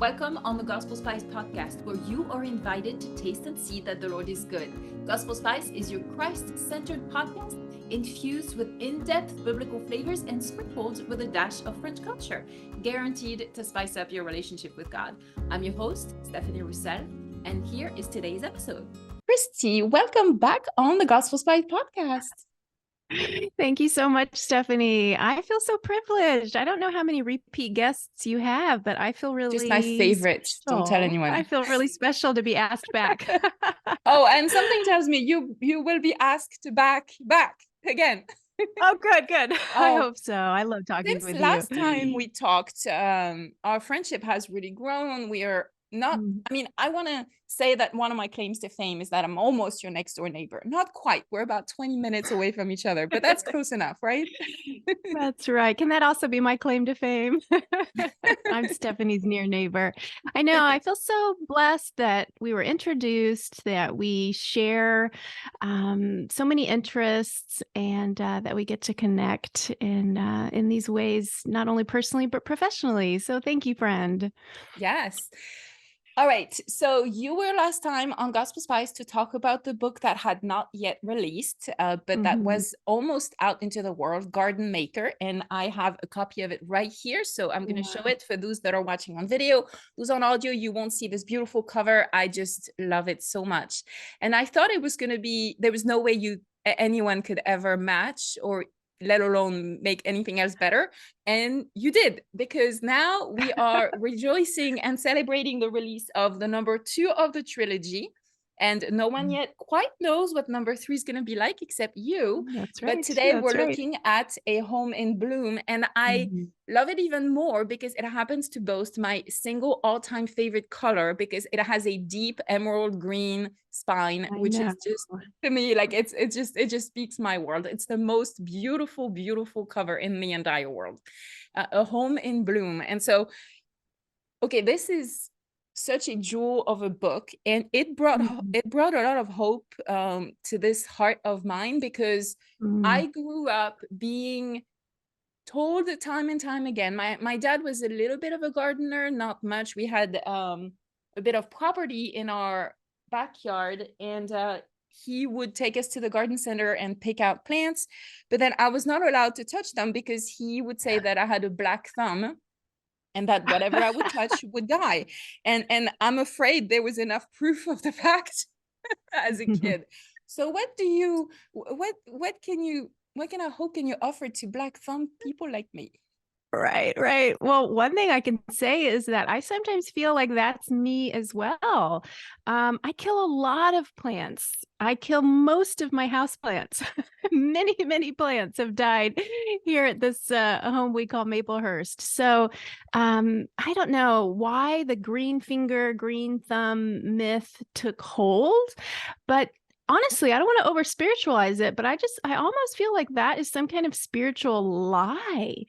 Welcome on the Gospel Spice podcast, where you are invited to taste and see that the Lord is good. Gospel Spice is your Christ-centered podcast infused with in-depth biblical flavors and sprinkled with a dash of French culture, guaranteed to spice up your relationship with God. I'm your host, Stephanie Roussel, and here is today's episode. Christie, welcome back on the Gospel Spice podcast. Thank you so much, Stephanie. I feel so privileged. I don't know how many repeat guests you have, but I feel really Just my favorite. special. Don't tell anyone. I feel really special to be asked back. Oh, and something tells me you will be asked back again. Oh, good. I Oh, hope so. I love talking since with last you. time we talked, our friendship has really grown. We are not, I want to say that one of my claims to fame is that I'm almost your next door neighbor. Not quite. We're about 20 minutes away from each other, but that's close enough, right? That's right. Can that also be my claim to fame? I'm Stephanie's near neighbor. I know. I feel so blessed that we were introduced, that we share so many interests, and that we get to connect in these ways, not only personally, but professionally. So thank you, friend. Yes. All right. So you were last time on Gospel Spice to talk about the book that had not yet released, but that was almost out into the world, Garden Maker. And I have a copy of it right here. So I'm going to show it for those that are watching on video. Those on audio, you won't see this beautiful cover. I just love it so much. And I thought it was going to be, there was no way anyone could ever match or let alone make anything else better. And you did, because now we are rejoicing and celebrating the release of the number 2 of the trilogy. And no one yet quite knows what number 3 is going to be like, except you. That's right. But today we're looking at A Home in Bloom. And I love it even more because it happens to boast my single all-time favorite color, because it has a deep emerald green spine, which is just, to me, like it just speaks my world. It's the most beautiful cover in the entire world. A Home in Bloom. And so, okay, this is such a jewel of a book, and it brought a lot of hope to this heart of mine, because I grew up being told time and time again. My dad was a little bit of a gardener, not much. We had a bit of property in our backyard, and he would take us to the garden center and pick out plants, but then I was not allowed to touch them because he would say that I had a black thumb and that whatever I would touch would die. And I'm afraid there was enough proof of the fact as a kid. So what kind of hope can you offer to black thumb people like me? Right. Well, one thing I can say is that I sometimes feel like that's me as well. I kill a lot of plants. I kill most of my house plants. Many plants have died here at this home we call Maplehurst. So I don't know why the green finger, green thumb myth took hold, but honestly, I don't want to over spiritualize it, but I almost feel like that is some kind of spiritual lie,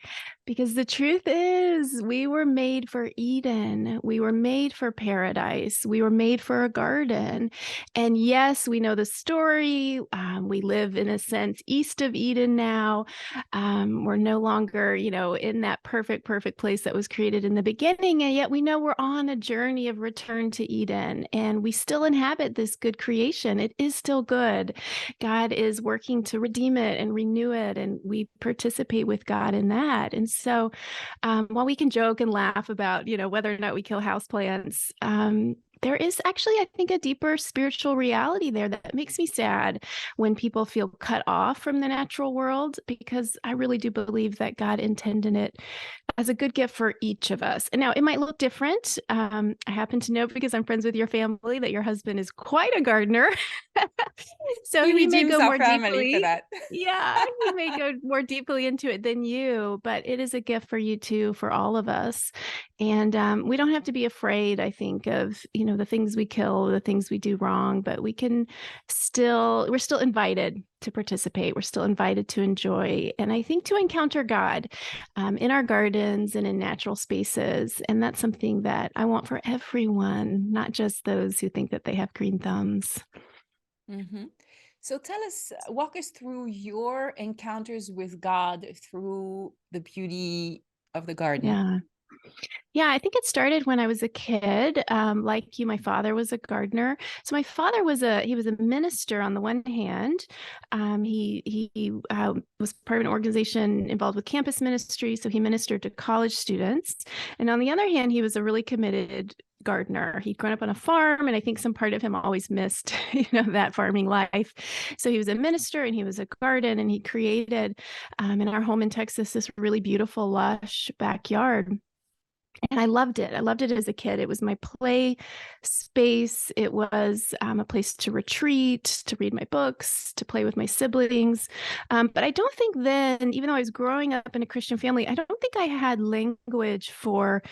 because the truth is we were made for Eden. We were made for paradise. We were made for a garden. And yes, we know the story. We live, in a sense, east of Eden now. We're no longer, in that perfect place that was created in the beginning. And yet we know we're on a journey of return to Eden, and we still inhabit this good creation. It is still good. God is working to redeem it and renew it, and we participate with God in that. And so while we can joke and laugh about, whether or not we kill houseplants, there is actually, I think, a deeper spiritual reality there that makes me sad when people feel cut off from the natural world, because I really do believe that God intended it as a good gift for each of us. And now it might look different. I happen to know, because I'm friends with your family, that your husband is quite a gardener. So he may go more deeply for that. Yeah, he may go more deeply into it than you, but it is a gift for you too, for all of us. And we don't have to be afraid, I think, of, the things we kill, the things we do wrong, but we're still invited to participate. We're still invited to enjoy, and I think to encounter God in our gardens and in natural spaces. And that's something that I want for everyone, not just those who think that they have green thumbs. So walk us through your encounters with God through the beauty of the garden. Yeah, I think it started when I was a kid. Like you, my father was a gardener. So my father was a minister on the one hand. He was part of an organization involved with campus ministry, so he ministered to college students. And on the other hand, he was a really committed gardener. He'd grown up on a farm, and I think some part of him always missed, that farming life. So he was a minister, and he was a garden, and he created in our home in Texas this really beautiful, lush backyard. And I loved it. I loved it as a kid. It was my play space. It was a place to retreat, to read my books, to play with my siblings. But I don't think then, even though I was growing up in a Christian family, I don't think I had language for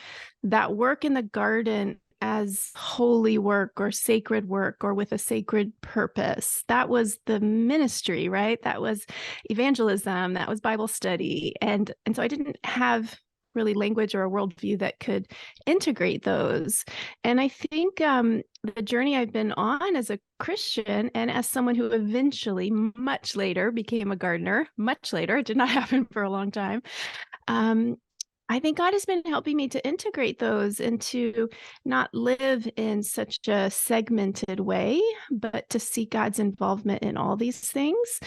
that work in the garden as holy work or sacred work or with a sacred purpose. That was the ministry, right? That was evangelism. That was Bible study. And so I didn't have really language or a worldview that could integrate those. And I think the journey I've been on as a Christian and as someone who eventually, much later, became a gardener, much later, it did not happen for a long time. I think God has been helping me to integrate those and to not live in such a segmented way, but to see God's involvement in all these things.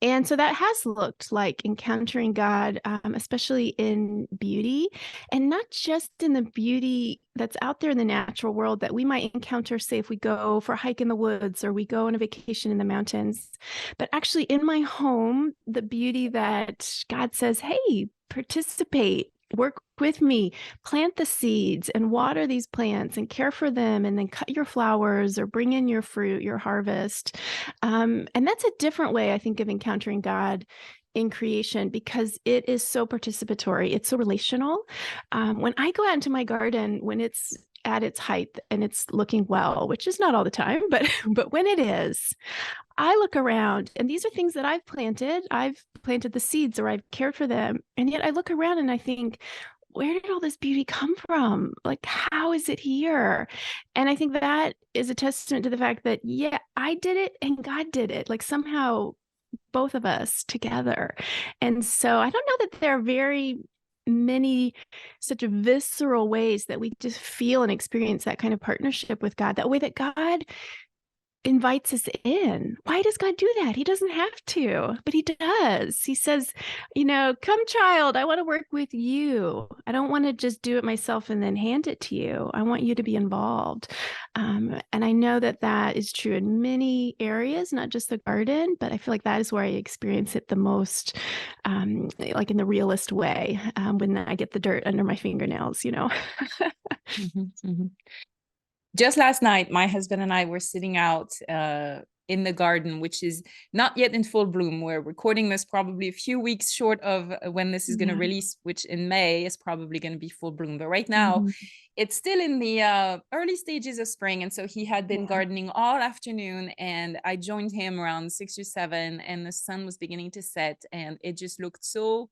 And so that has looked like encountering God, especially in beauty, and not just in the beauty that's out there in the natural world that we might encounter, say, if we go for a hike in the woods or we go on a vacation in the mountains, but actually in my home, the beauty that God says, hey, participate. Work with me, plant the seeds and water these plants and care for them, and then cut your flowers or bring in your fruit, your harvest. And that's a different way, I think, of encountering God in creation because it is so participatory. It's so relational. When I go out into my garden, when it's at its height and it's looking well, which is not all the time, but when it is, I look around and these are things that I've planted. I've planted the seeds or I've cared for them. And yet I look around and I think, where did all this beauty come from? Like, how is it here? And I think that is a testament to the fact that, yeah, I did it and God did it. Like somehow both of us together. And so I don't know that there are very many such visceral ways that we just feel and experience that kind of partnership with God, that way that God invites us in. Why does God do that? He doesn't have to, but he does. He says, come child, I want to work with you. I don't want to just do it myself and then hand it to you. I want you to be involved. And I know that that is true in many areas, not just the garden, but I feel like that is where I experience it the most, like in the realist way, when I get the dirt under my fingernails, Mm-hmm, mm-hmm. Just last night, my husband and I were sitting out in the garden, which is not yet in full bloom. We're recording this probably a few weeks short of when this is going to release, which in May is probably going to be full bloom. But right now, it's still in the early stages of spring. And so he had been gardening all afternoon, and I joined him around 6 or 7, and the sun was beginning to set, and it just looked so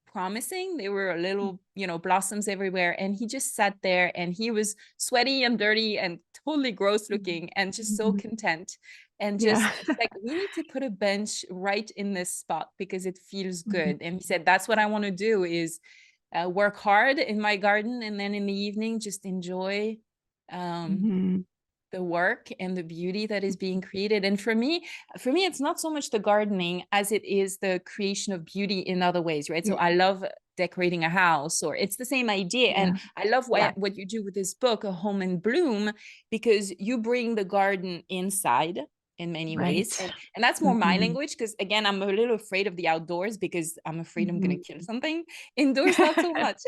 promising. There were little, blossoms everywhere, and he just sat there and he was sweaty and dirty and totally gross looking and just so content, and just like, we need to put a bench right in this spot because it feels good. And he said, that's what I want to do, is work hard in my garden, and then in the evening just enjoy the work and the beauty that is being created. And for me, it's not so much the gardening as it is the creation of beauty in other ways, right? So I love decorating a house, or it's the same idea. And I love what you do with this book, A Home in Bloom, because you bring the garden inside in many ways. And that's more my language, because again, I'm a little afraid of the outdoors because I'm afraid I'm going to kill something. Indoors, not so much.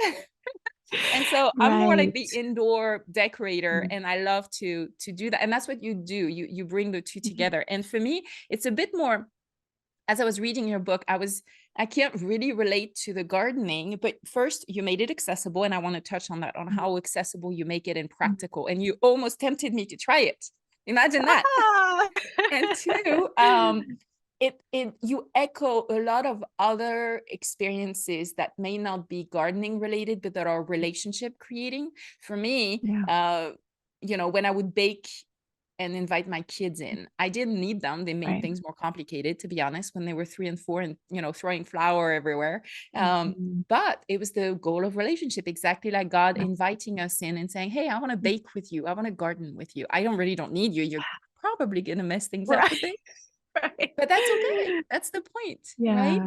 And so I'm more like the indoor decorator, and I love to do that. And that's what you do. You bring the two together. And for me, it's a bit more, as I was reading your book, I can't really relate to the gardening, but first you made it accessible. And I want to touch on that, on how accessible you make it and practical. And you almost tempted me to try it. Imagine that. And two, you echo a lot of other experiences that may not be gardening related, but that are relationship creating. For me, when I would bake and invite my kids in. I didn't need them. They made Right. things more complicated, to be honest, when they were 3 and 4 and, throwing flour everywhere. Mhm. But it was the goal of relationship, exactly like God Yeah. inviting us in and saying, hey, I want to bake with you. I want to garden with you. I don't need you. You're probably going to mess things up a Right. bit, Right. but that's okay. That's the point, right?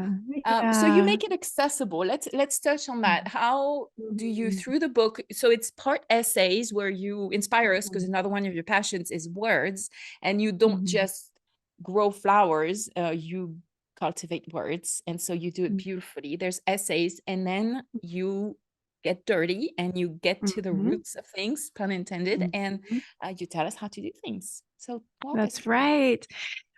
Yeah. So you Yeah. make it accessible. Let's touch on that. How do you, Mhm. through the book, so it's part essays where you inspire us, because Mhm. another one of your passions is words, and you don't Mhm. just grow flowers, you cultivate words, and so you do it Mhm. beautifully. There's essays, and then you get dirty and you get to the Mhm. roots of things, pun intended, and Mhm. you tell us how to do things. So walk us That's through that. right.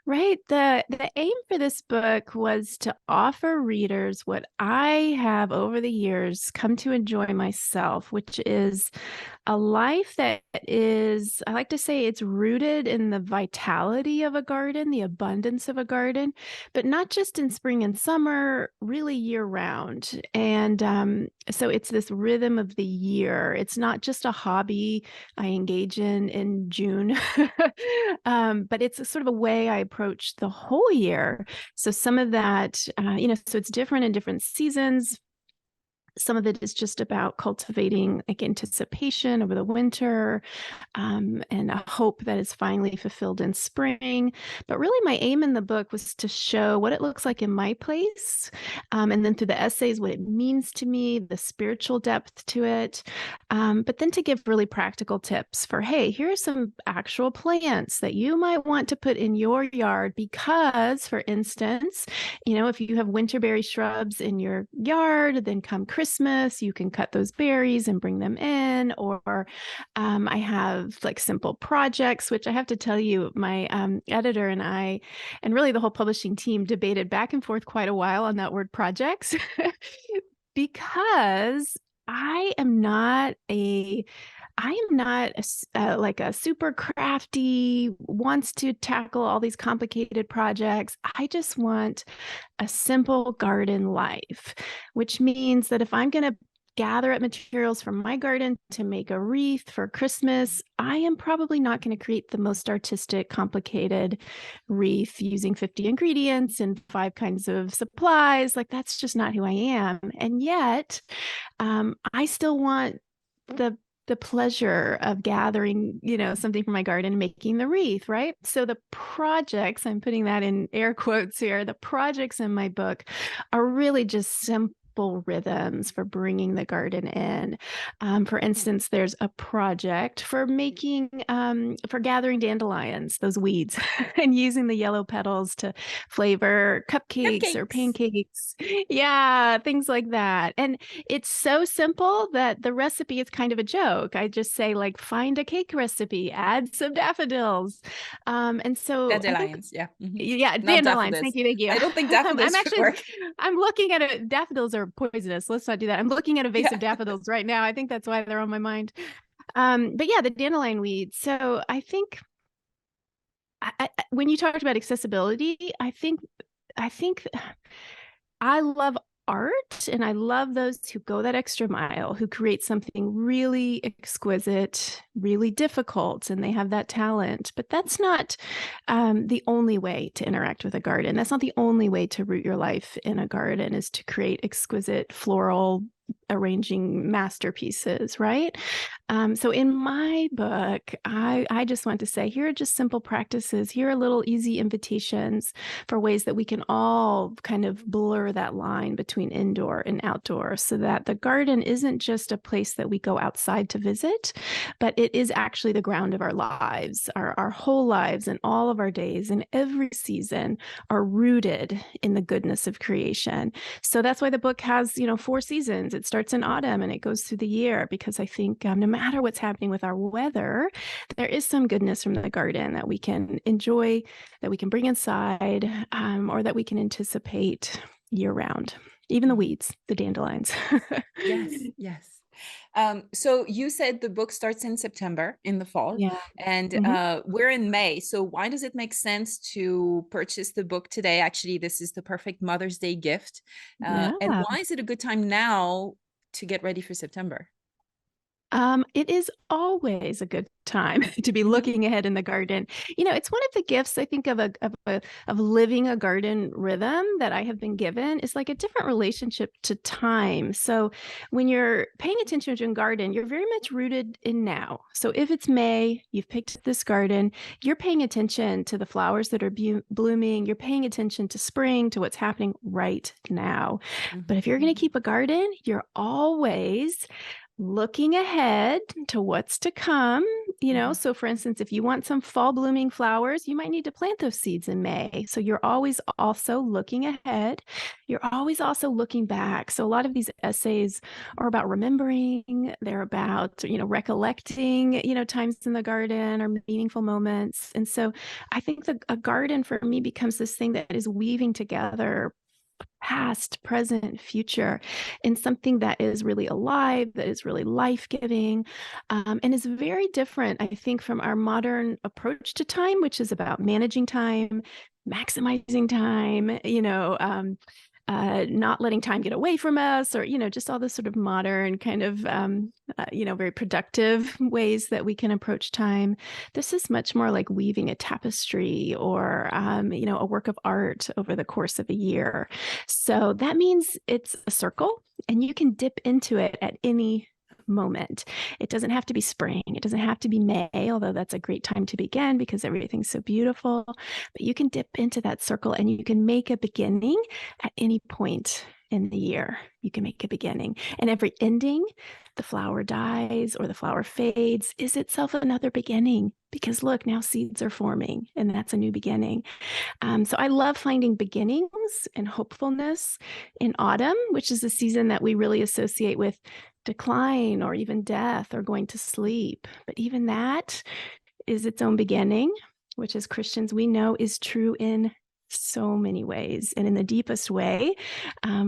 Right. The aim for this book was to offer readers what I have over the years come to enjoy myself, which is a life that is, I like to say, it's rooted in the vitality of a garden, the abundance of a garden, but not just in spring and summer, really year round. And so it's this rhythm of the year. It's not just a hobby I engage in June, but it's a sort of a way I approach the whole year. So some of that, so it's different in different seasons. Some of it is just about cultivating like anticipation over the winter, and a hope that is finally fulfilled in spring. But really, my aim in the book was to show what it looks like in my place. And then through the essays, what it means to me, the spiritual depth to it. But then to give really practical tips for, hey, here are some actual plants that you might want to put in your yard because, for instance, if you have winterberry shrubs in your yard, then come Christmas, you can cut those berries and bring them in. Or I have like simple projects, which I have to tell you, my editor and I, and really the whole publishing team debated back and forth quite a while on that word projects because I am not like a super crafty, wants to tackle all these complicated projects. I just want a simple garden life, which means that if I'm going to gather up materials from my garden to make a wreath for Christmas, I am probably not going to create the most artistic, complicated wreath using 50 ingredients and 5 kinds of supplies. Like, that's just not who I am. And yet, I still want the pleasure of gathering, something from my garden and making the wreath, right? So the projects, I'm putting that in air quotes here, the projects in my book are really just simple rhythms for bringing the garden in. For instance, there's a project for for gathering dandelions, those weeds, and using the yellow petals to flavor cupcakes or Cupcakes. pancakes. Yeah, things like that. And it's so simple that the recipe is kind of a joke. I just say, like, find a cake recipe, add some daffodils. And so I think, Dandelions, yeah. yeah, Not dandelions. daffodils. Thank you. Thank you. I don't think daffodils should work. I'm looking at it. Daffodils are poisonous. Let's not do that. I'm looking at a vase Yeah. of daffodils right now. I think that's why they're on my mind. But yeah, the dandelion weeds. So I think when you talked about accessibility, I think I love art, and I love those who go that extra mile, who create something really exquisite, really difficult, and they have that talent. But that's not the only way to interact with a garden. That's not the only way to root your life in a garden, is to create exquisite floral arranging masterpieces, right? So in my book, I just want to say, here are just simple practices. Here are little easy invitations for ways that we can all kind of blur that line between indoor and outdoor, so that the garden isn't just a place that we go outside to visit, but it is actually the ground of our lives. Our whole lives and all of our days and every season are rooted in the goodness of creation. So that's why the book has, 4 seasons. It starts in autumn and it goes through the year, because I think no matter what's happening with our weather, there is some goodness from the garden that we can enjoy, that we can bring inside, or that we can anticipate year round. Even the weeds, the dandelions. Yes, yes. So you said the book starts in September, in the fall, Yeah. and Mhm. we're in May. So why does it make sense to purchase the book today? Actually, this is the perfect Mother's Day gift. And Yeah. why is it a good time now to get ready for September? It is always a good time to be looking ahead in the garden. It's one of the gifts I think of living a garden rhythm that I have been given is like a different relationship to time. So when you're paying attention to a garden, you're very much rooted in now. So if it's May, you've picked this garden, you're paying attention to the flowers that are blooming, you're paying attention to spring, to what's happening right now. But if you're going to keep a garden, you're always looking ahead to what's to come, So for instance, if you want some fall blooming flowers, you might need to plant those seeds in May. So you're always also looking ahead. You're always also looking back. So a lot of these essays are about remembering, they're about, recollecting, times in the garden or meaningful moments. And so I think a garden for me becomes this thing that is weaving together past, present, future, and something that is really alive, that is really life-giving, and is very different, I think, from our modern approach to time, which is about managing time, maximizing time, not letting time get away from us, or, just all this sort of modern kind of, very productive ways that we can approach time. This is much more like weaving a tapestry or, a work of art over the course of a year. So that means it's a circle and you can dip into it at any moment. It doesn't have to be spring. It doesn't have to be May, although that's a great time to begin because everything's so beautiful. But you can dip into that circle and you can make a beginning at any point in the year. You can make a beginning. And every ending, the flower dies or the flower fades, is itself another beginning. Because look, now seeds are forming and that's a new beginning. So I love finding beginnings and hopefulness in autumn, which is a season that we really associate with decline or even death or going to sleep. But even that is its own beginning, which as Christians we know is true in so many ways. And in the deepest way,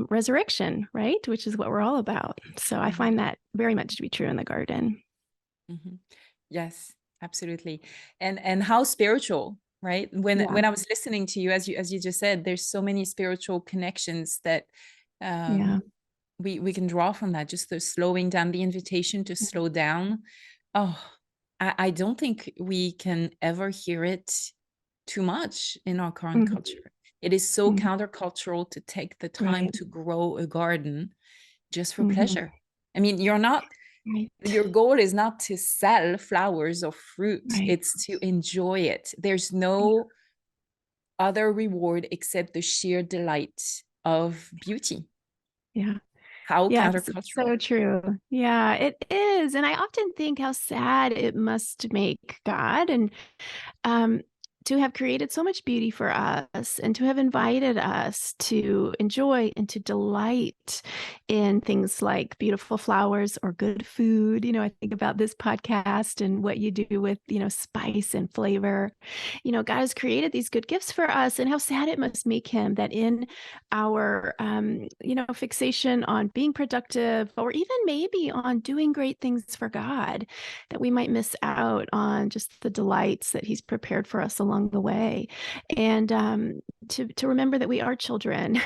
resurrection, right? Which is what we're all about. So I find that very much to be true in the garden. Yes, absolutely. And how spiritual, right? When I was listening to you, as you just said, there's so many spiritual connections that we can draw from that. Just the slowing down, the invitation to slow down. Oh, I don't think we can ever hear it too much in our current culture. It is so countercultural to take the time to grow a garden just for pleasure. I mean, your goal is not to sell flowers or fruit. It's to enjoy it. There's no other reward except the sheer delight of beauty. How countercultural. So true. Yeah, it is. And I often think how sad it must make God and to have created so much beauty for us and to have invited us to enjoy and to delight in things like beautiful flowers or good food. I think about this podcast and what you do with, spice and flavor. God has created these good gifts for us, and how sad it must make him that in our, fixation on being productive or even maybe on doing great things for God, that we might miss out on just the delights that he's prepared for us along the way. And to remember that we are children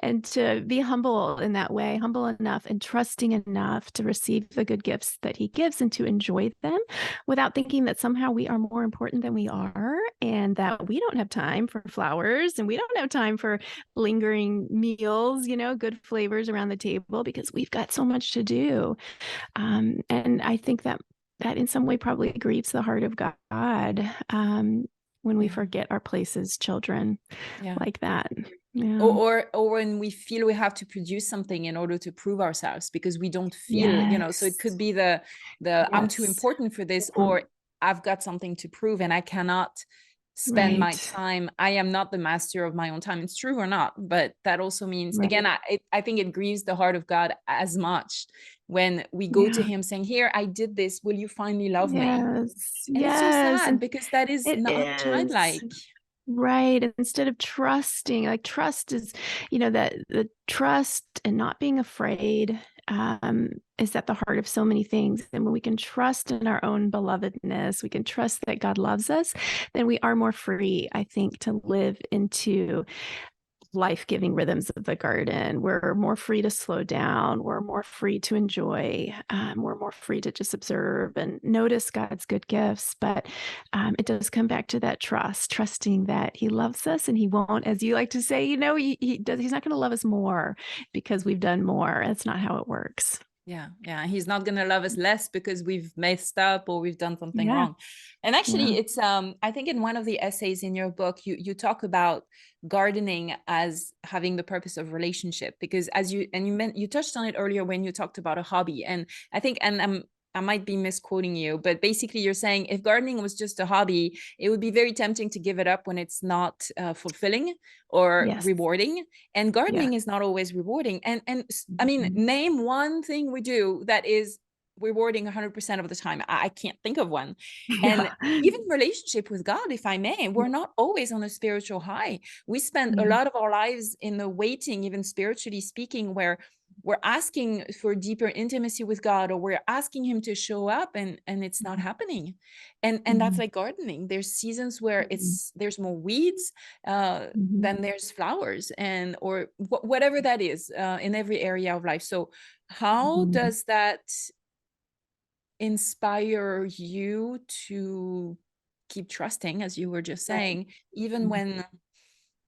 and to be humble in that way, humble enough and trusting enough to receive the good gifts that he gives and to enjoy them without thinking that somehow we are more important than we are and that we don't have time for flowers and we don't have time for lingering meals, good flavors around the table because we've got so much to do. And I think that in some way probably grieves the heart of God when we forget our place as children like that. Or when we feel we have to produce something in order to prove ourselves because we don't feel, so it could be the I'm too important for this, or I've got something to prove and I cannot spend my time. I am not the master of my own time. It's true or not, but that also means, again, I think it grieves the heart of God as much when we go to him saying, here, I did this, will you finally love me? And it's so sad because that is not childlike. Right. Instead of trusting, like trust is, that the trust and not being afraid is at the heart of so many things. And when we can trust in our own belovedness, we can trust that God loves us, then we are more free, I think, to live into life-giving rhythms of the garden. We're more free to slow down. We're more free to enjoy. We're more free to just observe and notice God's good gifts. But it does come back to that trusting that he loves us, and he won't, as you like to say, he's not going to love us more because we've done more. That's not how it works. Yeah. He's not going to love us less because we've messed up or we've done something wrong. And actually, it's I think in one of the essays in your book, you talk about gardening as having the purpose of relationship, because you touched on it earlier when you talked about a hobby. And I think, and I might be misquoting you, but basically you're saying if gardening was just a hobby, it would be very tempting to give it up when it's not fulfilling or rewarding. And gardening is not always rewarding. And I mean, name one thing we do that is rewarding 100% of the time. I can't think of one. And even relationship with God, if I may, we're not always on a spiritual high. We spend a lot of our lives in the waiting, even spiritually speaking, where we're asking for deeper intimacy with God, or we're asking him to show up, and it's not happening. And that's like gardening. There's seasons where there's more weeds than there's flowers, and or whatever that is in every area of life. So how does that inspire you to keep trusting, as you were just saying, even when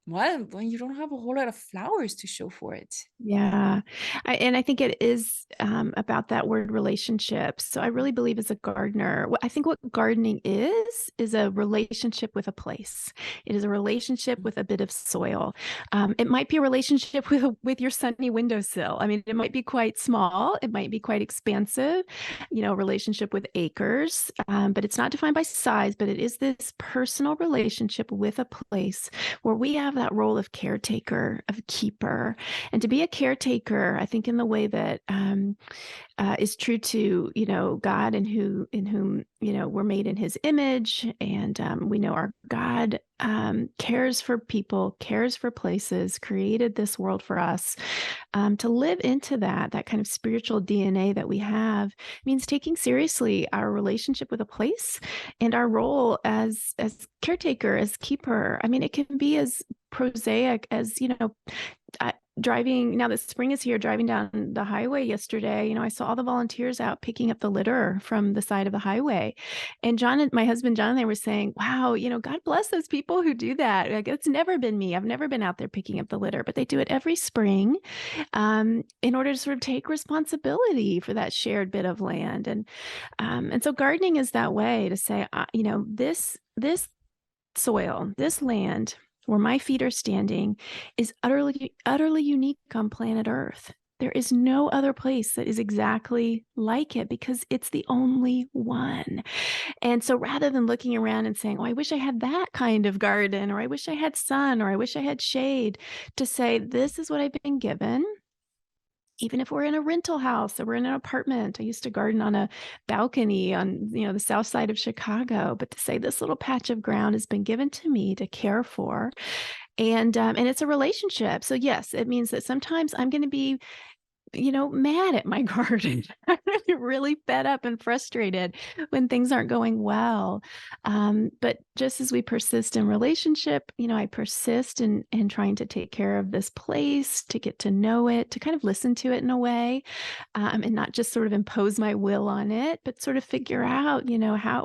you don't have a whole lot of flowers to show for it? Yeah. And I think it is about that word relationship. So I really believe as a gardener, I think what gardening is a relationship with a place. It is a relationship with a bit of soil. It might be a relationship with your sunny windowsill. I mean, it might be quite small. It might be quite expansive, relationship with acres, but it's not defined by size, but it is this personal relationship with a place where we have that role of caretaker, of keeper. And to be a caretaker, I think in the way that is true to, God, in whom, we're made in his image. And we know our God cares for people, cares for places, created this world for us. To live into that kind of spiritual DNA that we have means taking seriously our relationship with a place and our role as caretaker, as keeper. I mean, it can be as prosaic as, driving, now that spring is here, driving down the highway yesterday, I saw all the volunteers out picking up the litter from the side of the highway. And my husband, John, and I were saying, wow, God bless those people who do that. Like, it's never been me. I've never been out there picking up the litter, but they do it every spring in order to sort of take responsibility for that shared bit of land. And so gardening is that way to say, this soil, this land where my feet are standing is utterly unique on planet Earth. There is no other place that is exactly like it because it's the only one. And so rather than looking around and saying, oh, I wish I had that kind of garden, or I wish I had sun, or I wish I had shade, to say, this is what I've been given. Even if we're in a rental house or we're in an apartment. I used to garden on a balcony on, the south side of Chicago, but to say this little patch of ground has been given to me to care for. And it's a relationship. So yes, it means that sometimes I'm going to be mad at my garden. I'm really fed up and frustrated when things aren't going well. But just as we persist in relationship, I persist in trying to take care of this place, to get to know it, to kind of listen to it in a way, and not just sort of impose my will on it, but sort of figure out,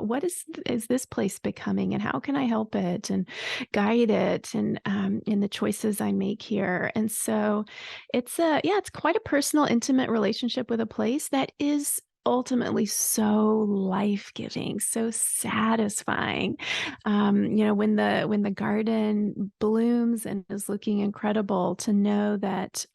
what is this place becoming, and how can I help it and guide it, and in the choices I make here. And so it's quite a personal, intimate relationship with a place that is ultimately so life-giving, so satisfying. When the garden blooms and is looking incredible, to know that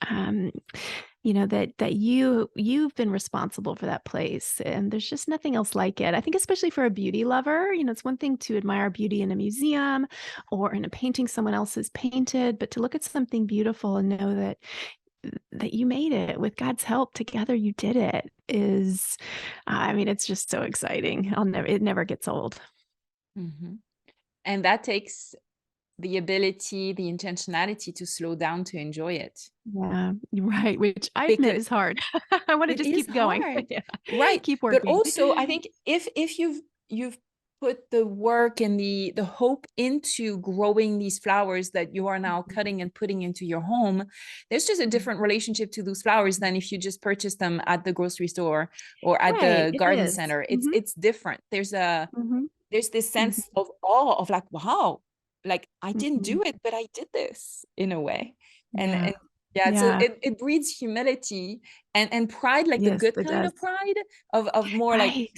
that you've been responsible for that place, and there's just nothing else like it. I think especially for a beauty lover, it's one thing to admire beauty in a museum or in a painting someone else has painted, but to look at something beautiful and know that you made it with God's help, together you did it, is it's just so exciting. It never gets old. And that takes the ability, the intentionality to slow down, to enjoy it. Yeah, right. Which I admit is hard. I want to just keep going. Right. Keep working. But also, I think if you've put the work and the hope into growing these flowers that you are now cutting and putting into your home, there's just a different relationship to those flowers than if you just purchase them at the grocery store or at Right, the it garden is. center. It's different. Mm-hmm. There's this Mm-hmm. sense of awe of like, wow, like I didn't Mm-hmm. do it, but I did this in a way. Yeah. And yeah, so Yeah. it breeds humility and pride, like the Yes, good it kind does. of pride of more like, Right.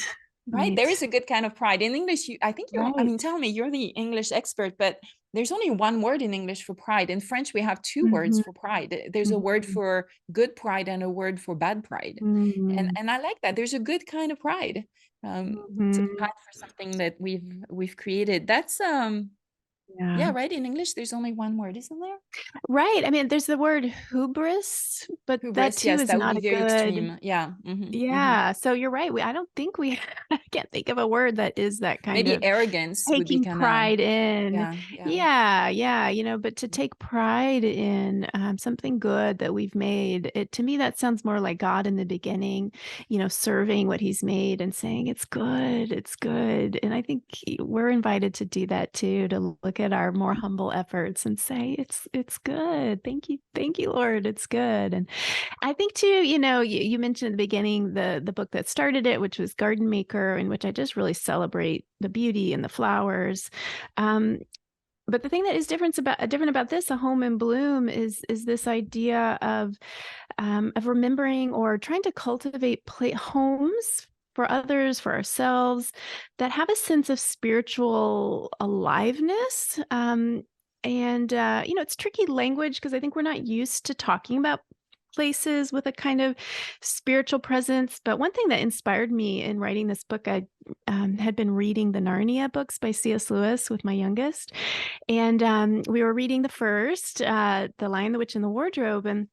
right, there Right. is a good kind of pride in English. I think I Right. mean, tell me, you're the English expert, but there's only one word in English for pride. In French, we have two words Mm-hmm. for pride. There's a word Mm-hmm. for good pride and a word for bad pride. Mm-hmm. And I like that. There's a good kind of pride. To Mm-hmm. fight for something that we've created. That's Yeah. yeah, right. In English, there's only one word, isn't there? Right. I mean, there's the word hubris, but that Hubris. too Yes, is that would not be a very good. extreme. Yeah. Yeah. So you're right. I don't think we, I can't think of a word that is that kind Maybe of arrogance would be taking kind of, pride in. yeah, yeah. Yeah. Yeah. But to take pride in something good that we've made, it to me, that sounds more like God in the beginning, serving what he's made and saying, it's good. It's good. And I think we're invited to do that too, to look at our more humble efforts and say, it's good. Thank you. Thank you, Lord. It's good. And I think too, you mentioned at the beginning the book that started it, which was Garden Maker, in which I just really celebrate the beauty and the flowers. Um, but the thing that is different about this, A Home in Bloom, is this idea of remembering or trying to cultivate homes for others, for ourselves, that have a sense of spiritual aliveness. And it's tricky language because I think we're not used to talking about places with a kind of spiritual presence. But one thing that inspired me in writing this book, I had been reading the Narnia books by C.S. Lewis with my youngest, and we were reading the first, The Lion, the Witch, and the Wardrobe, and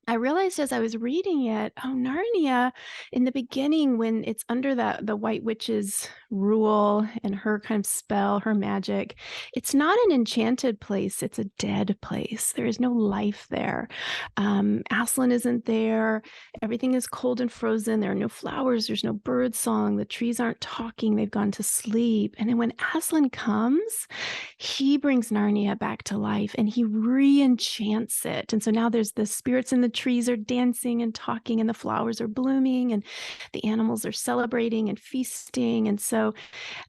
I realized as I was reading it, oh, Narnia, in the beginning, when it's under the White Witch's rule and her kind of spell, her magic, it's not an enchanted place. It's a dead place. There is no life there. Aslan isn't there. Everything is cold and frozen. There are no flowers. There's no bird song. The trees aren't talking. They've gone to sleep. And then when Aslan comes, he brings Narnia back to life and he re-enchants it. And so now there's the spirits in the trees are dancing and talking, and the flowers are blooming, and the animals are celebrating and feasting. And so,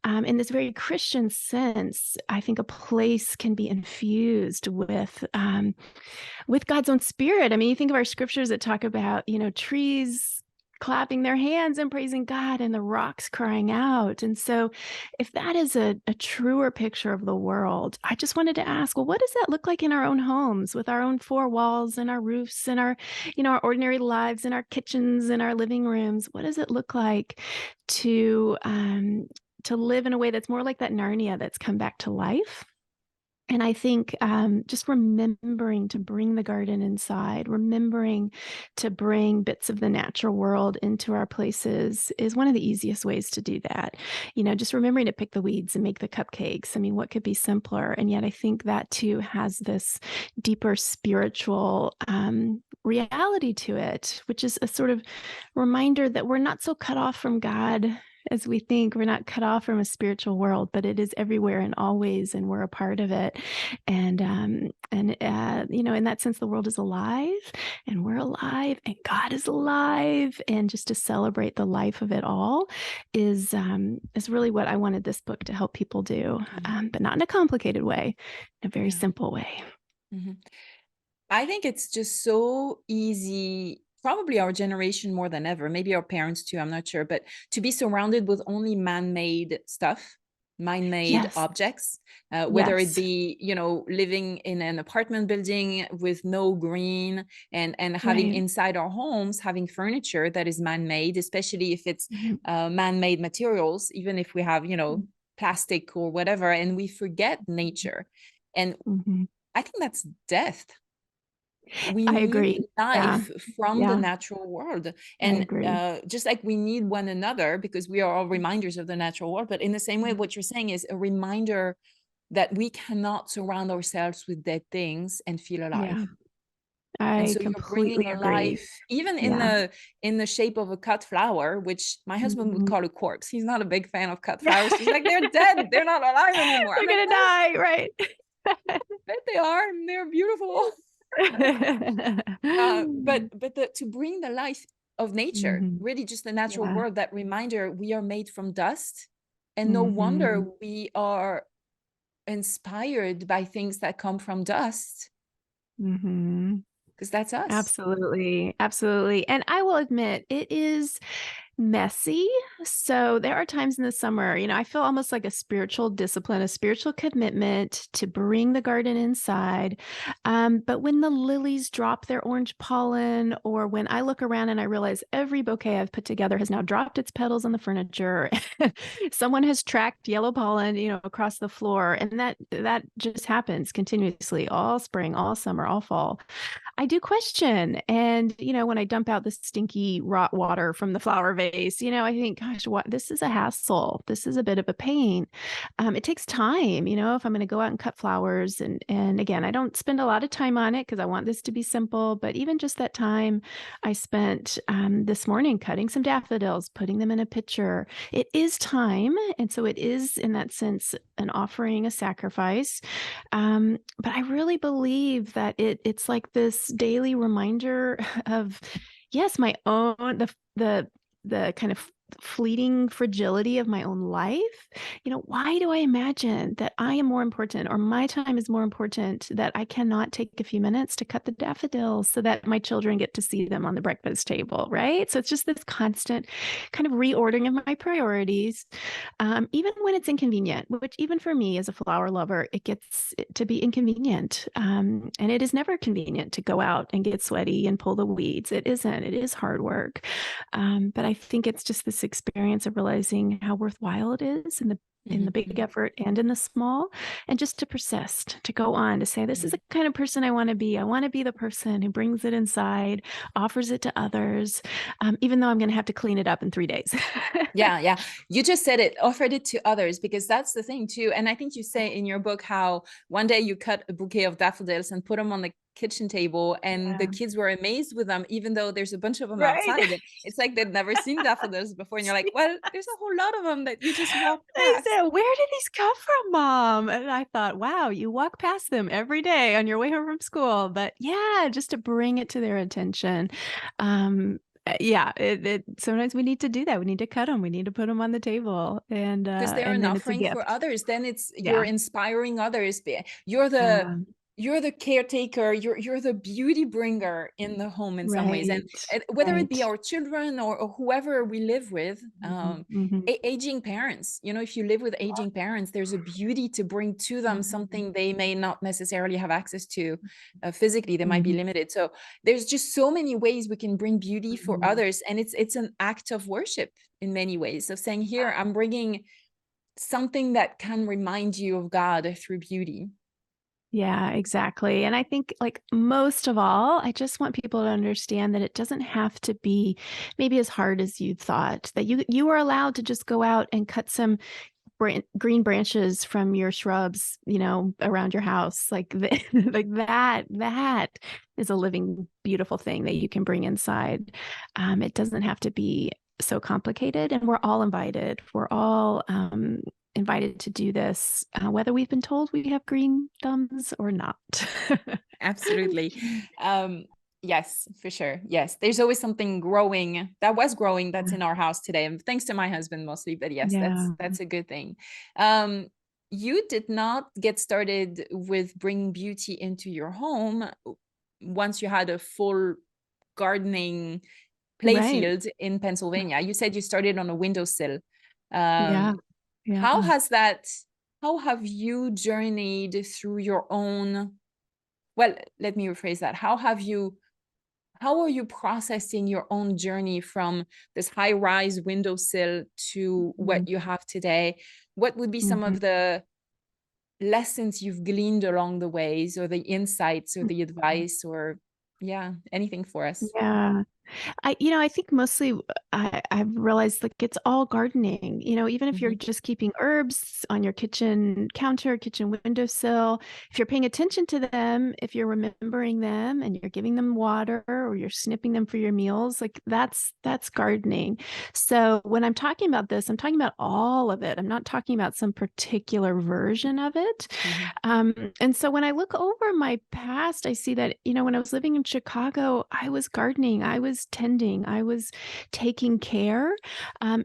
in this very Christian sense, I think a place can be infused with God's own spirit. I mean, you think of our scriptures that talk about, trees clapping their hands and praising God and the rocks crying out. And so if that is a truer picture of the world, I just wanted to ask, well, what does that look like in our own homes with our own four walls and our roofs and our ordinary lives and our kitchens and our living rooms? What does it look like to live in a way that's more like that Narnia that's come back to life? And I think just remembering to bring the garden inside, remembering to bring bits of the natural world into our places is one of the easiest ways to do that. Just remembering to pick the weeds and make the cupcakes. I mean, what could be simpler? And yet I think that too has this deeper spiritual reality to it, which is a sort of reminder that we're not so cut off from God as we think. We're not cut off from a spiritual world, but it is everywhere and always, and we're a part of it. And in that sense, the world is alive, and we're alive, and God is alive. And just to celebrate the life of it all is really what I wanted this book to help people do, but not in a complicated way, in a very simple way. I think it's just so easy, probably our generation more than ever, maybe our parents too, I'm not sure, but to be surrounded with only man-made stuff, man-made Yes. objects, whether it Yes. be, living in an apartment building with no green and having Right. inside our homes, having furniture that is man-made, especially if it's Right. man-made materials, even if we have, plastic or whatever, and we forget nature. And Mm-hmm. I think that's death. We I need agree. Yeah. life from the Yeah. natural world, I and agree. just like we need one another because we are all reminders of the natural world, but in the same way what you're saying is a reminder that we cannot surround ourselves with dead things and feel alive. Yeah. And I so you're bringing completely agree. life, even Yeah. in the shape of a cut flower, which my husband would Mhm. call a corpse. He's not a big fan of cut Yeah. flowers. He's like, they're dead. They're not alive anymore. I'm They're like, gonna well, die, right? I bet they are, and they're beautiful. To bring the life of nature, Mhm. really just the natural Yeah. world, that reminder we are made from dust, and no wonder Mhm. we are inspired by things that come from dust, Mhm. because that's us. Absolutely, absolutely. And I will admit, it is messy. So there are times in the summer, I feel almost like a spiritual discipline, a spiritual commitment to bring the garden inside. But when the lilies drop their orange pollen, or when I look around and I realize every bouquet I've put together has now dropped its petals on the furniture, someone has tracked yellow pollen, across the floor, and that just happens continuously all spring, all summer, all fall. I do question. And, when I dump out the stinky rot water from the flower vase, I think, gosh, this is a hassle. This is a bit of a pain. It takes time, if I'm going to go out and cut flowers. And again, I don't spend a lot of time on it because I want this to be simple. But even just that time I spent this morning cutting some daffodils, putting them in a pitcher, it is time. And so it is, in that sense, an offering, a sacrifice. But I really believe that it's like this daily reminder of, yes, my own the kind of fleeting fragility of my own life. Why do I imagine that I am more important, or my time is more important, that I cannot take a few minutes to cut the daffodils so that my children get to see them on the breakfast table, right? So it's just this constant kind of reordering of my priorities, even when it's inconvenient, which even for me as a flower lover, it gets to be inconvenient. And it is never convenient to go out and get sweaty and pull the weeds. It isn't. It is hard work. But I think it's just this experience of realizing how worthwhile it is in the big effort and in the small, and just to persist, to go on, to say, this is the kind of person I want to be. I want to be the person who brings it inside, offers it to others, even though I'm going to have to clean it up in 3 days. Yeah. You just said it, offered it to others, because that's the thing too. And I think you say in your book how one day you cut a bouquet of daffodils and put them on the kitchen table, and the Yeah. kids were amazed with them, even though there's a bunch of them Right. outside. It's like they'd never seen daffodils before. And you're like, well, there's a whole lot of them that you just walk They past. said, "Where did these come from, Mom?" And I thought, wow, you walk past them every day on your way home from school. But yeah, just to bring it to their attention. Yeah, sometimes we need to do that. We need to cut them. We need to put them on the table, Because they're an then it's a offering for gift. others. Then you're Yeah, inspiring others. You're the yeah, you're the caretaker, you're the beauty bringer in the home in some ways. And right, whether it be right. our children, or whoever we live with, Mhm, mhm, aging parents, if you live with aging parents, there's a beauty to bring to them, something they may not necessarily have access to physically. They might be mhm, limited. So there's just so many ways we can bring beauty for mhm. others, and it's an act of worship in many ways, of saying, here, I'm bringing something that can remind you of God through beauty. Yeah, exactly. And I think, like, most of all, I just want people to understand that it doesn't have to be maybe as hard as you thought, that you are allowed to just go out and cut some green branches from your shrubs, around your house. Like like that is a living, beautiful thing that you can bring inside. It doesn't have to be so complicated, and we're all invited. We're all invited to do this, whether we've been told we have green thumbs or not. Absolutely. Yes, for sure. Yes, there's always something growing that's in our house today, and thanks to my husband mostly. But yes, Yeah. that's a good thing. um you did not get started with bringing beauty into your home once you had a full gardening Right. playfield in Pennsylvania. You said you started on a windowsill. Yeah. um Yeah. how has that how have you journeyed through your own, well, let me rephrase that. How are you processing your own journey from this high-rise windowsill to Mhm. what you have today? What would be some Mhm. of the lessons you've gleaned along the ways, or the insights, or the Mhm. advice, or yeah, anything for us? Yeah. I think mostly I've realized like it's all gardening, even if you're Mhm. just keeping herbs on your kitchen counter, kitchen windowsill, if you're paying attention to them, if you're remembering them and you're giving them water or you're snipping them for your meals, like that's gardening. So when I'm talking about this, I'm talking about all of it. I'm not talking about some particular version of it. Mhm. And so when I look over my past, I see that, when I was living in Chicago, I was gardening, I was tending, I was taking care.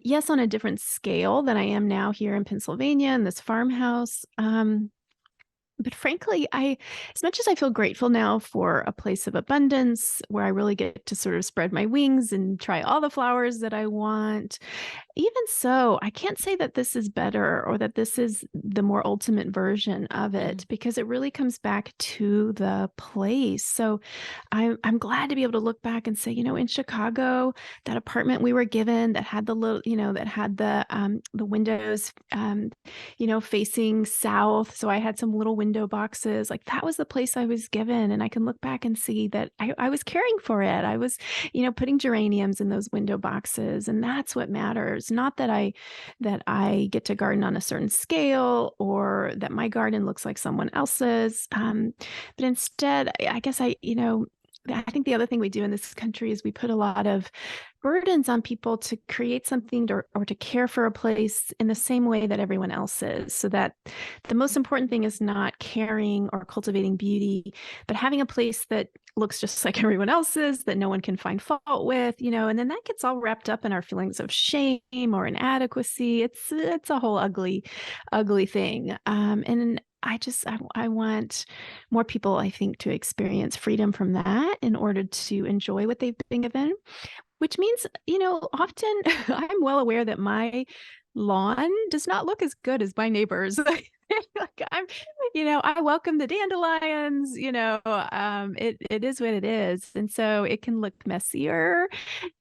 Yes, on a different scale than I am now here in Pennsylvania in this farmhouse. But frankly, as much as I feel grateful now for a place of abundance where I really get to sort of spread my wings and try all the flowers that I want, even so, I can't say that this is better or that this is the more ultimate version of Mhm. it because it really comes back to the place. So I'm glad to be able to look back and say, in Chicago, that apartment we were given that had the little, that had the windows, facing south. So I had some little window boxes. Like that was the place I was given, and I can look back and see that I was caring for it. I was, putting geraniums in those window boxes, and that's what matters. Not that I get to garden on a certain scale or that my garden looks like someone else's, but instead, I guess I think the other thing we do in this country is we put a lot of burdens on people to create something or to care for a place in the same way that everyone else is. So that the most important thing is not caring or cultivating beauty, but having a place that looks just like everyone else's, that no one can find fault with, and then that gets all wrapped up in our feelings of shame or inadequacy. It's a whole ugly thing. And I want more people, I think, to experience freedom from that in order to enjoy what they've been given, which means, often I'm well aware that my lawn does not look as good as my neighbors. Like I welcome the dandelions, it is what it is. And so it can look messier,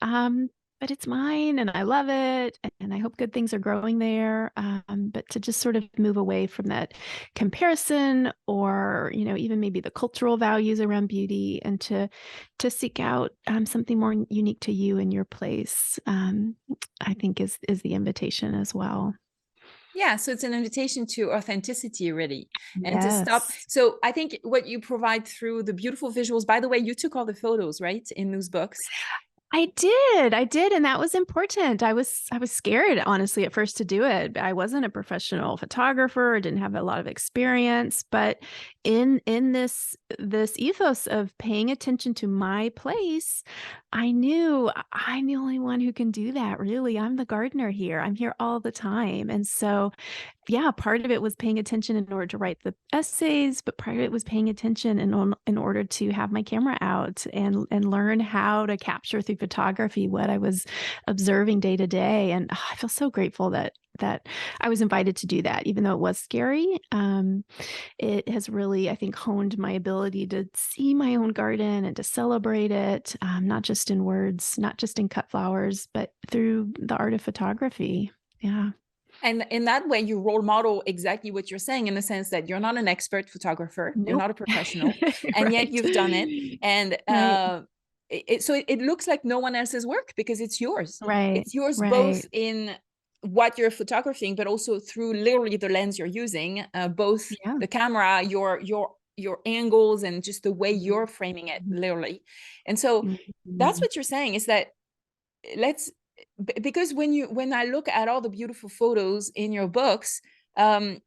um, but it's mine and I love it. And I hope good things are growing there. But to just sort of move away from that comparison or, even maybe the cultural values around beauty and to seek out something more unique to you and your place, I think is the invitation as well. Yeah, so it's an invitation to authenticity, really, and to stop. Yes. So I think what you provide through the beautiful visuals, by the way, you took all the photos, right, in those books? I did, and that was important. I was scared, honestly, at first to do it. I wasn't a professional photographer, I didn't have a lot of experience, but in this ethos of paying attention to my place, I knew I'm the only one who can do that, really. I'm the gardener here. I'm here all the time. And so yeah, part of it was paying attention in order to write the essays, but part of it was paying attention in order to have my camera out and learn how to capture through photography what I was observing day to day. And I feel so grateful that I was invited to do that, even though it was scary. It has really, I think, honed my ability to see my own garden and to celebrate it, not just in words, not just in cut flowers, but through the art of photography. Yeah. And in that way, you role model exactly what you're saying, in the sense that you're not an expert photographer, you're Nope. not a professional, and yet Right. you've done it. And Right. it looks like no one else's work because it's yours. Right. It's yours both Right. in what you're photographing, but also through literally the lens you're using, both Yeah. the camera, your angles, and just the way Mhm. you're framing it, literally. And so that's Mhm. what you're saying, is that let's because when I look at all the beautiful photos in your books, um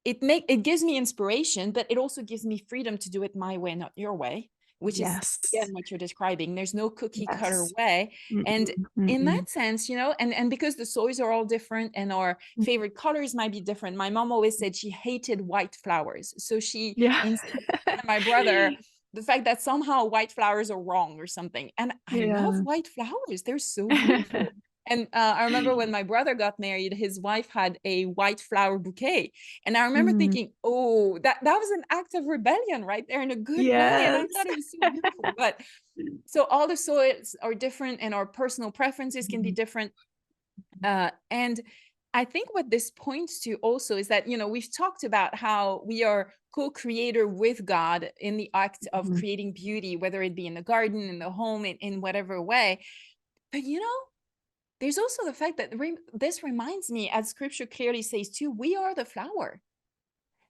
it gives me inspiration, but it also gives me freedom to do it my way, not your way, which is again Yes. what you're describing. There's no cookie cutter Yes. way. And Mm-mm. in Mm-mm. that sense, and because the soils are all different and our favorite colors might be different, my mom always said she hated white flowers, so she Yeah. instilled in my brother the fact that somehow white flowers are wrong or something. And I love Yeah. white flowers, they're so beautiful. And I remember when my brother got married, his wife had a white flower bouquet. And I remember Mhm. thinking, oh, that was an act of rebellion right there, in a good way. And I Yes. thought it was so beautiful. But so all the soils are different and our personal preferences can be Mhm. different. And I think what this points to also is that, we've talked about how we are co-creator with God in the act of Mhm. creating beauty, whether it be in the garden, in the home, in whatever way. But, there's also the fact that this reminds me, as scripture clearly says too, we are the flower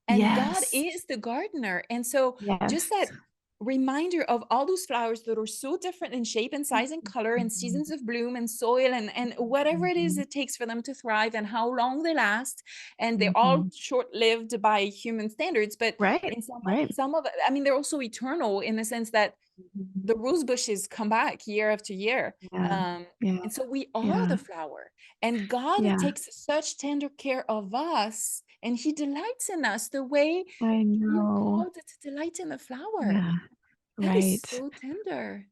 and God Yes. is the gardener. And so just Yes. that reminder of all those flowers that are so different in shape and size and color and Mhm. seasons of bloom and soil and whatever it is Mhm. it takes for them to thrive and how long they last. And they're all Mhm. short-lived by human standards, but Right. in some Right. some of it, I mean, they're also eternal in the sense that Mhm. the rose bushes come back year after year. Yeah. Um, Yeah. and so we are Yeah. the flower, and God Yeah. takes such tender care of us, and He delights in us the way I we are know. called to delight in the flower. Yeah. That is Right. so tender.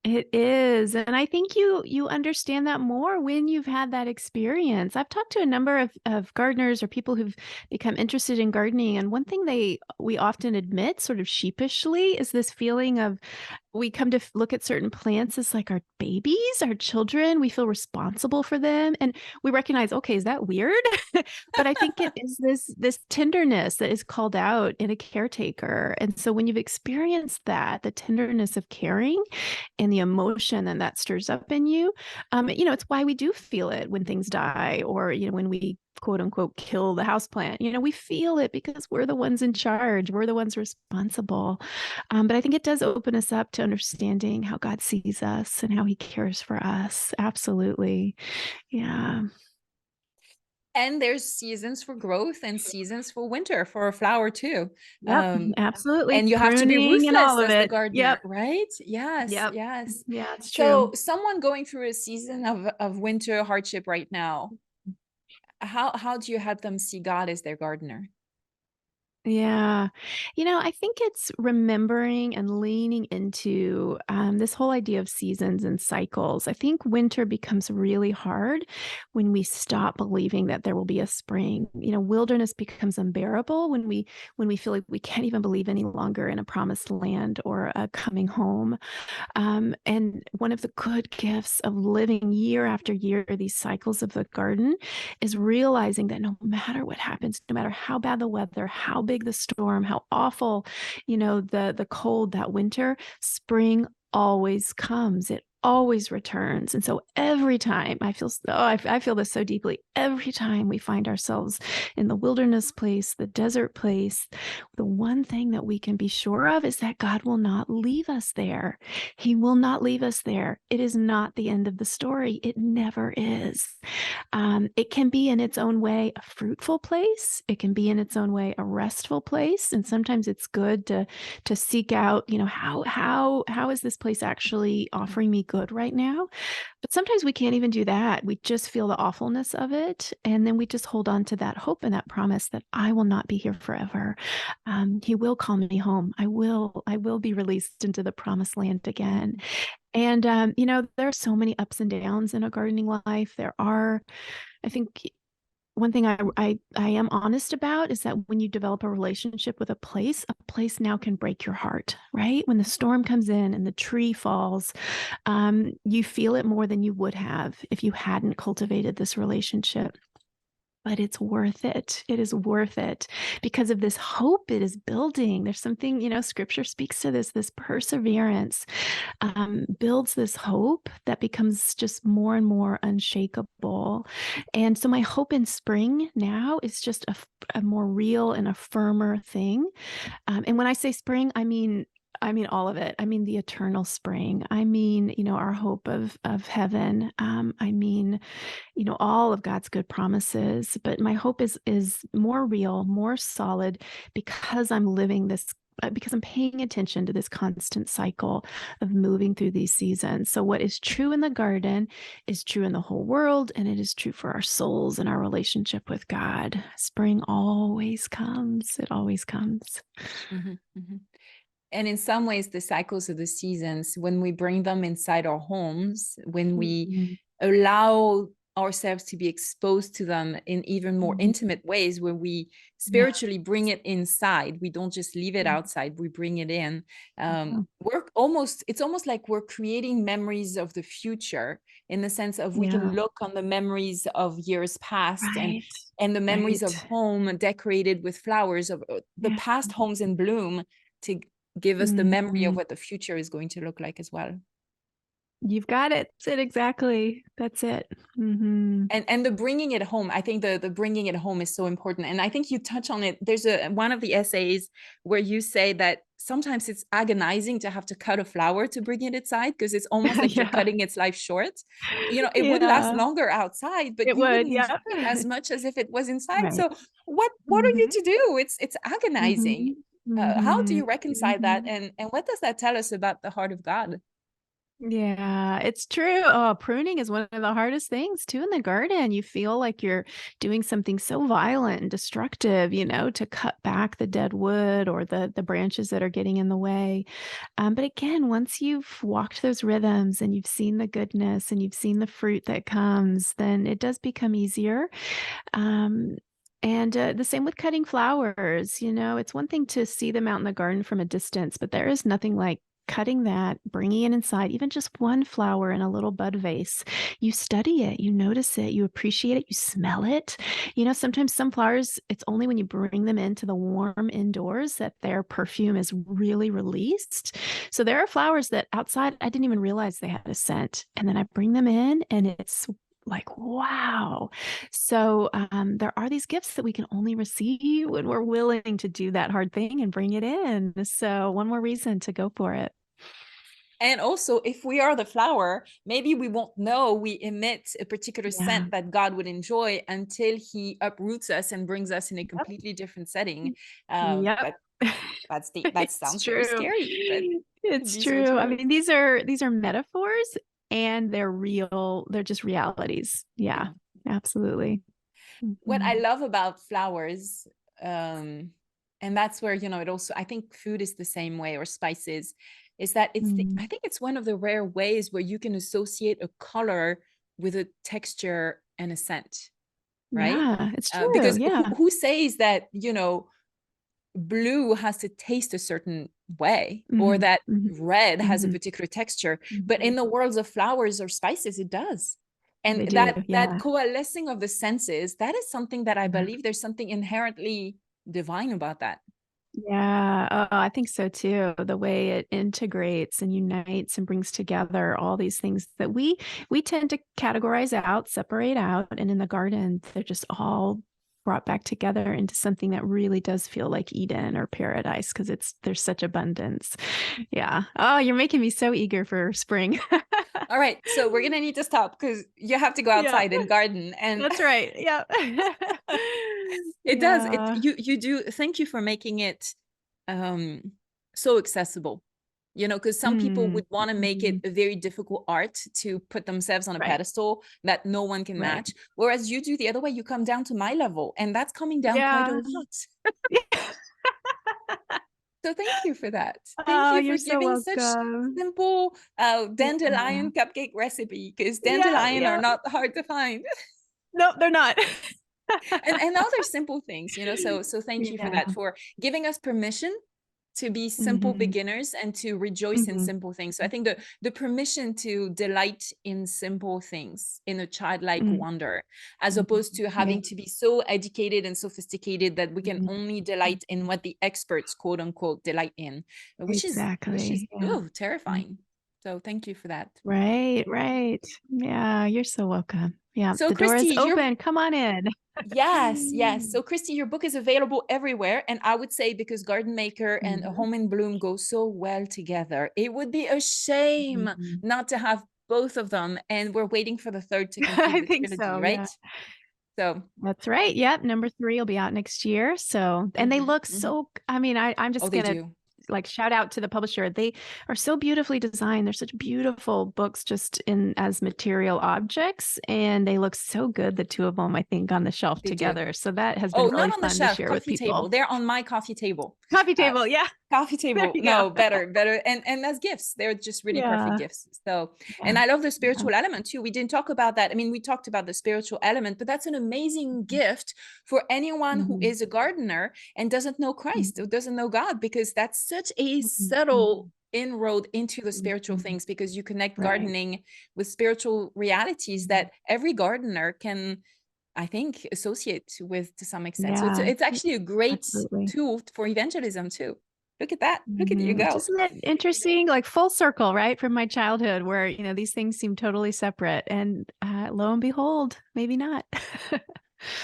It is, and I think you understand that more when you've had that experience. I've talked to a number of gardeners or people who've become interested in gardening, and one thing we often admit sort of sheepishly is this feeling of we come to look at certain plants as like our babies, our children. We feel responsible for them, and we recognize, okay, is that weird? But I think it is this tenderness that is called out in a caretaker. And so when you've experienced that, the tenderness of caring and the emotion that stirs up in you, it's why we do feel it when things die, or when we quote unquote kill the house plant. We feel it because we're the ones in charge. We're the ones responsible. But I think it does open us up to understanding how God sees us and how He cares for us. Absolutely. Yeah. And there's seasons for growth and seasons for winter for a flower too. Yep. Um, Absolutely. and you have to be Pruning and ruthless all of as the it. gardener, Yep. right? Yes, Yep. yes. Yeah, it's So true. someone going through a season of winter hardship right now, how do you help them see God as their gardener? Yeah. I think it's remembering and leaning into this whole idea of seasons and cycles. I think winter becomes really hard when we stop believing that there will be a spring. Wilderness becomes unbearable when we feel like we can't even believe any longer in a promised land or a coming home. And one of the good gifts of living year after year these cycles of the garden is realizing that no matter what happens, no matter how bad the weather, how big the storm, how awful, the cold that winter, spring always comes. It always returns. And so every time I feel this so deeply. Every time we find ourselves in the wilderness place, the desert place, the one thing that we can be sure of is that God will not leave us there. He will not leave us there. It is not the end of the story. It never is. It can be in its own way a fruitful place. It can be in its own way a restful place. And sometimes it's good to seek out, how is this place actually offering me good right now? But sometimes we can't even do that. We just feel the awfulness of it. And then we just hold on to that hope and that promise that I will not be here forever. He will call me home. I will be released into the promised land again. And, there are so many ups and downs in a gardening life. I think one thing I am honest about is that when you develop a relationship with a place now can break your heart, right? When the storm comes in and the tree falls, you feel it more than you would have if you hadn't cultivated this relationship. But it's worth it. It is worth it because of this hope it is building. There's something, scripture speaks to this perseverance builds this hope that becomes just more and more unshakable. And so my hope in spring now is just a more real and a firmer thing. And when I say spring, I mean all of it. I mean the eternal spring. I mean, our hope of heaven. I mean, all of God's good promises. But my hope is more real, more solid, because I'm living this. Because I'm paying attention to this constant cycle of moving through these seasons. So, what is true in the garden is true in the whole world, and it is true for our souls and our relationship with God. Spring always comes, it always comes. Mhm, mhm. And in some ways, the cycles of the seasons, when we bring them inside our homes, when we Mhm. allow ourselves to be exposed to them in even more Mhm. intimate ways, where we Yeah. spiritually bring it inside. We don't just leave it Mhm. outside, we bring it in. Yeah. It's almost like we're creating memories of the future, in the sense of we Yeah. can look on the memories of years past, Right. and the memories of Right. home decorated with flowers, of the Yeah. past homes in bloom, to give us the memory of Mhm. what the future is going to look like as well. You've got it. That's it exactly. That's it. Mhm. And the bringing it home, I think the bringing it home is so important. And I think you touch on it. There's one of the essays where you say that sometimes it's agonizing to have to cut a flower to bring it inside, because it's almost like you're Yeah. cutting its life short. It would last Yeah. longer outside, but It you would. wouldn't enjoy Yeah. it as much as if it was inside. Right. So what are you Mhm. to do? It's agonizing. Mhm. How do Mhm. you reconcile that, Mhm. and what does that tell us about the heart of God? Yeah, it's true. Oh, pruning is one of the hardest things too in the garden. You feel like you're doing something so violent and destructive, to cut back the dead wood or the branches that are getting in the way. But again, once you've walked those rhythms and you've seen the goodness and you've seen the fruit that comes, then it does become easier. Um, and the same with cutting flowers. It's one thing to see them out in the garden from a distance, but there is nothing like cutting that, bringing it inside, even just one flower in a little bud vase. You study it, you notice it, you appreciate it, you smell it. Sometimes some flowers, it's only when you bring them into the warm indoors that their perfume is really released. So there are flowers that outside I didn't even realize they had a scent. And then I bring them in and it's like, wow. So there are these gifts that we can only receive when we're willing to do that hard thing and bring it in. So one more reason to go for it. And also, if we are the flower, maybe we won't know we emit a particular Yeah. scent that God would enjoy until he uproots us and brings us in a Yep. completely different setting. Yep. But that It's sounds very true. scary, but it'd It's be so true. I true. mean, these are metaphors and they're real. They're just realities. Yeah, Yeah. absolutely. What I Mhm. love about flowers, um, and that's where, it also, I think food is the same way, or spices, is that Mm. I think it's one of the rare ways where you can associate a color with a texture and a scent, right? Yeah, it's true. Because Yeah. who says that, blue has to taste a certain way, or Mhm. that Mhm. red has a Mhm. particular texture, but Mhm. in the worlds of flowers or spices, it does. And They do. that Yeah. coalescing of the senses, that is something that I Yeah. believe there's something inherently divine about that. Yeah, I think so too. The way it integrates and unites and brings together all these things that we tend to categorize out, separate out, and in the garden, they're just all brought back together into something that really does feel like Eden or paradise because there's such abundance. Yeah. Oh, you're making me so eager for spring. All right, so we're gonna need to stop because you have to go Yeah, outside and garden, and that's right. Yeah. it does. Yeah. You do. Thank you for making it um so accessible. Because some people Mm, would want to make it mhm. a very difficult art to put themselves on a Right. pedestal that no one can Right. match. Whereas you do the other way, you come down to my level, and that's coming down quite a Yeah. lot. So thank you for that. Thank Oh, you you're for so giving such welcome. simple Yeah. dandelion cupcake recipe, because Yeah, dandelion are yeah. not hard to find. No, they're not. And other simple things, so thank you for Yeah. that, for giving us permission to be simple Mhm. beginners and to rejoice in Mhm. simple things. So I think the permission to delight in simple things, in a childlike Mm. wonder, as Mhm. opposed to having Right. to be so educated and sophisticated that we can Mhm. only delight in what the experts, quote unquote, delight in, which is Exactly. Yeah. Mm. terrifying. So thank you for that. Right, right. Yeah, you're so welcome. Yeah, So the door Christy, is your open. Come on in. Yes. So, Christy, your book is available everywhere. And I would say, because Garden Maker and A Mhm. Home in Bloom go so well together, it would be a shame Mhm. not to have both of them. And we're waiting for the third to complete I the think trilogy, so, right? yeah. So, That's right. Yep, number 3 will be out next year. So and they mhm, look mhm. so I mean, I'm Oh, just they gonna do. like shout out to the publisher. They are so beautifully designed. They're such beautiful books just in as material objects, and they look so good, the two of them, I think, on the shelf They do. together. So that has been Oh, really not on the fun to shelf, share with coffee table. people. They're on my coffee table. Coffee Uh, table, yeah. Coffee table. you No, go. better. And as gifts, they're just really perfect Yeah. gifts. So, Yeah. and I love the spiritual element too. We didn't talk about that. I mean, we talked about the spiritual element, but that's an amazing gift for anyone who Mhm. is a gardener and doesn't know Christ, who doesn't know God, because that's such a Mhm. subtle inroad into the spiritual Mhm. things, because you connect Right. gardening with spiritual realities that every gardener can, I think, associate with to some extent. So Yeah, it's actually a great absolutely. tool for evangelism too. Look at that. Look at you Which go. isn't it interesting? Like full circle, right? From my childhood where, these things seem totally separate and lo and behold, maybe not.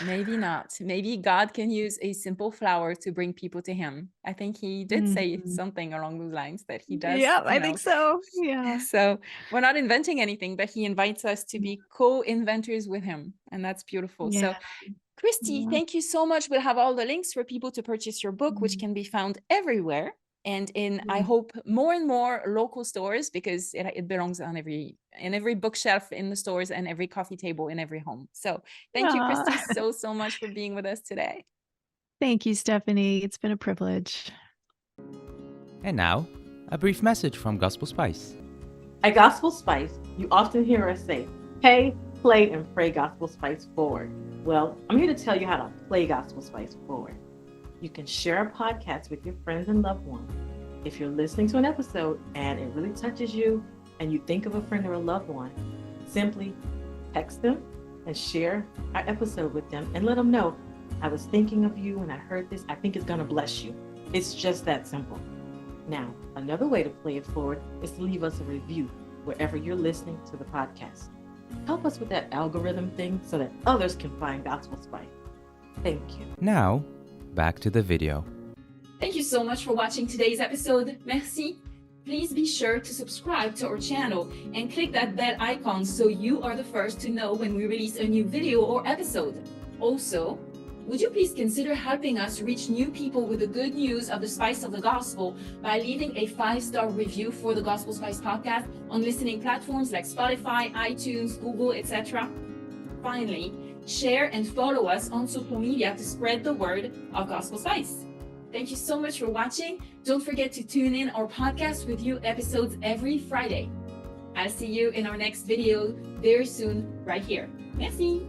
Maybe not. Maybe God can use a simple flower to bring people to him. I think he did say Mhm. something along those lines that he does, Yeah, I think so. Yeah. So we're not inventing anything, but he invites us to be co-inventors with him. And that's beautiful. So Yeah. Christie, Yeah. thank you so much. We'll have all the links for people to purchase your book, which Mhm. can be found everywhere. And in, I Mhm. hope, more and more local stores, because it belongs on every bookshelf in the stores and every coffee table in every home. So thank you, Aw. Christie, so much for being with us today. Thank you, Stephanie. It's been a privilege. And now, a brief message from Gospel Spice. At Gospel Spice, you often hear us say, pay, play, and pray Gospel Spice forward. Well, I'm here to tell you how to play Gospel Spice forward. You can share a podcast with your friends and loved ones. If you're listening to an episode and it really touches you and you think of a friend or a loved one, simply text them and share our episode with them and let them know, I was thinking of you and I heard this. I think it's going to bless you. It's just that simple. Now, another way to play it forward is to leave us a review wherever you're listening to the podcast. Help us with that algorithm thing so that others can find Gospel Spice. Thank you. Now, back to the video. Thank you so much for watching today's episode. Merci. Please be sure to subscribe to our channel and click that bell icon so you are the first to know when we release a new video or episode. Also, would you please consider helping us reach new people with the good news of the spice of the gospel by leaving a 5-star review for the Gospel Spice podcast on listening platforms like Spotify, iTunes, Google, etc. Finally, share and follow us on social media to spread the word of Gospel Spice. Thank you so much for watching. Don't forget to tune in our podcast with new episodes every Friday. I'll see you in our next video very soon, right here. Merci.